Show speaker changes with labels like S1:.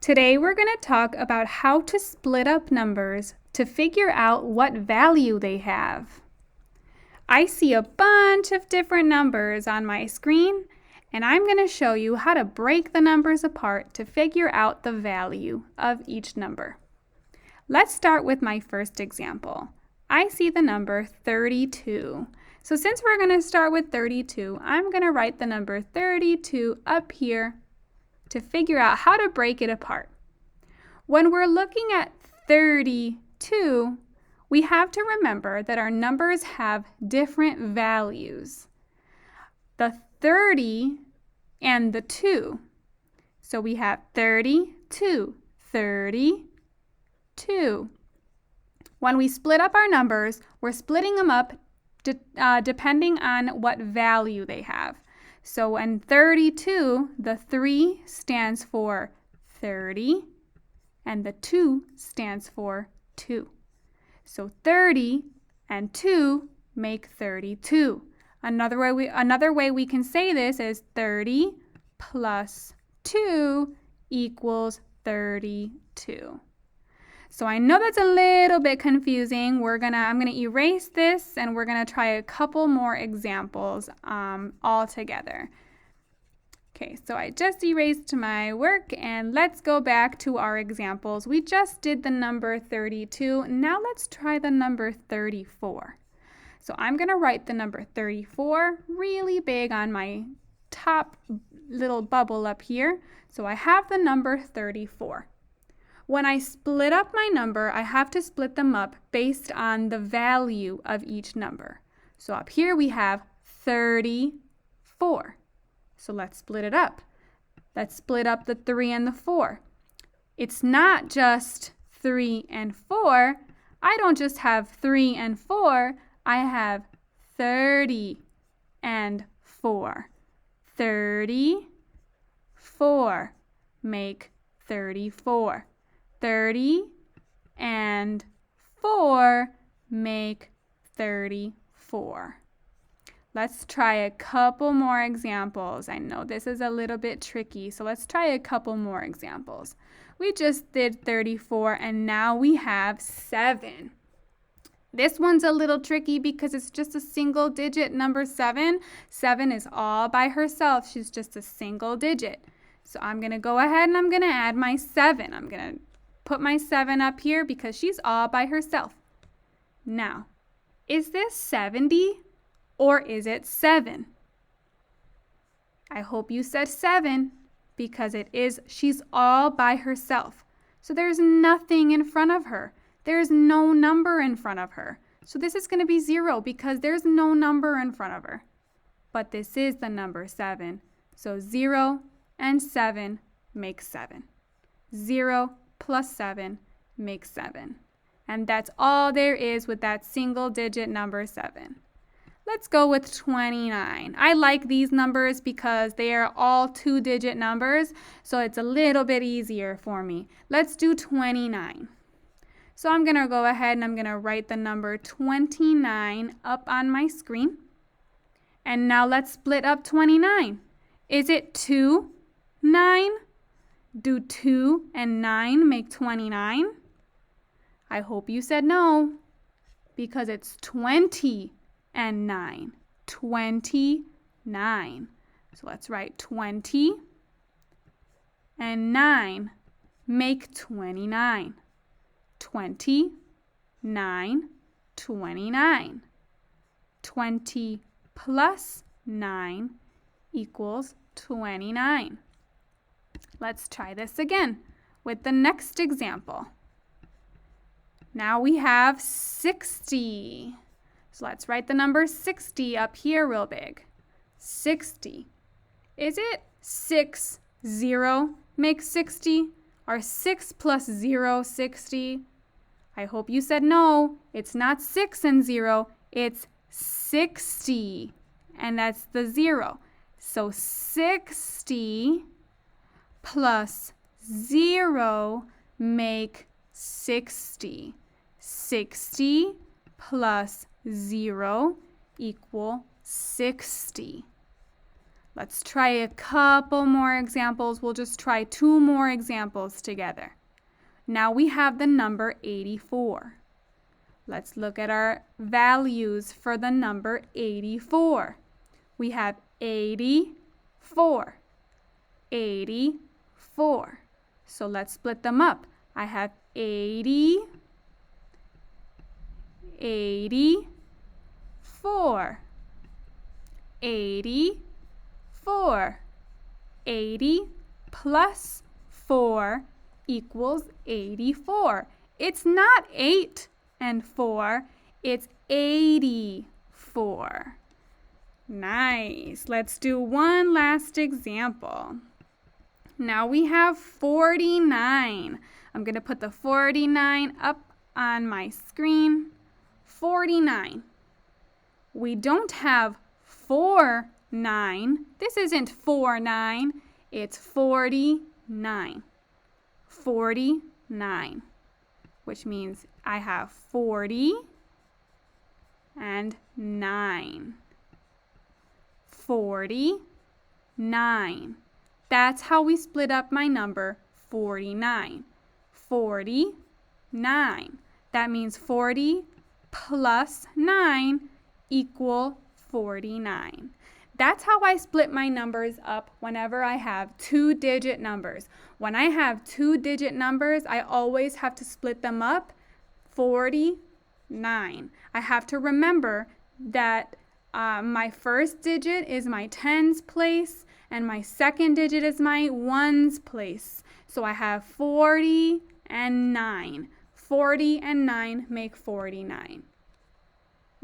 S1: Today we're going to talk about how to split up numbers to figure out what value they have. I see a bunch of different numbers on my screen, and I'm going to show you how to break the numbers apart to figure out the value of each number. Let's start with my first example. I see the number 32. So since we're going to start with 32, I'm going to write the number 32 up here to figure out how to break it apart. When we're looking at 32, we have to remember that our numbers have different values. The 30 and the 2. So we have 32, 32. When we split up our numbers, we're splitting them up depending on what value they have. So in 32, the 3 stands for 30 and the 2 stands for 2. So 30 and 2 make 32. Another way we can say this is 30 plus 2 equals 32. So I know that's a little bit confusing. I'm gonna erase this and we're gonna try a couple more examples all together. Okay, so I just erased my work and let's go back to our examples. We just did the number 32. Now let's try the number 34. So I'm gonna write the number 34 really big on my top little bubble up here. So I have the number 34. When I split up my number, I have to split them up based on the value of each number. So up here we have 34. So let's split it up. Let's split up the 3 and the 4. It's not just 3 and 4. I don't just have 3 and 4. I have 30 and 4. 34 make 34. 30 and 4 make 34. Let's try a couple more examples. I know this is a little bit tricky, so let's try a couple more examples. We just did 34 and now we have 7. This one's a little tricky because it's just a single digit number 7. 7 is all by herself. She's just a single digit. So I'm going to go ahead and I'm going to add my 7. I'm going to put my 7 up here because she's all by herself. Now, is this 70 or is it 7? I hope you said 7 because she's all by herself. So there's nothing in front of her. There's no number in front of her. So this is going to be 0 because there's no number in front of her. But this is the number 7. So 0 and 7 make 7. 0 plus 7 makes 7. And that's all there is with that single digit number 7. Let's go with 29. I like these numbers because they are all 2-digit numbers, so it's a little bit easier for me. Let's do 29. So I'm going to go ahead and I'm going to write the number 29 up on my screen. And now let's split up 29. Is it 2, 9? Do 2 and 9 make 29? I hope you said no, because it's 20 and 9. 29. So let's write 20 and 9 make 29. 20, 9, 29. 20 plus 9 equals 29. Let's try this again with the next example. Now we have 60. So let's write the number 60 up here real big. 60. Is it 6, 0 makes 60? Or 6 plus 0, 60? I hope you said no. It's not 6 and 0. It's 60. And that's the 0. So 60 plus 0 make 60. 60 plus 0 equal 60. Let's try a couple more examples. We'll just try 2 more examples together. Now we have the number 84. Let's look at our values for the number 84. We have 84, 84. So let's split them up. I have 80, 84, 84. 80 plus 4 equals 84. It's not 8 and 4, it's 84. Nice. Let's do one last example. Now we have 49. I'm going to put the 49 up on my screen. 49. We don't have 49. This isn't 49. It's 49. 49. Which means I have 40 and 9. 49. That's how we split up my number 49. 49. That means 40 plus 9 equal 49. That's how I split my numbers up whenever I have 2-digit numbers. When I have 2-digit numbers, I always have to split them up 49. I have to remember that my first digit is my tens place and my second digit is my ones place. So I have 40 and 9. 40 and 9 make 49.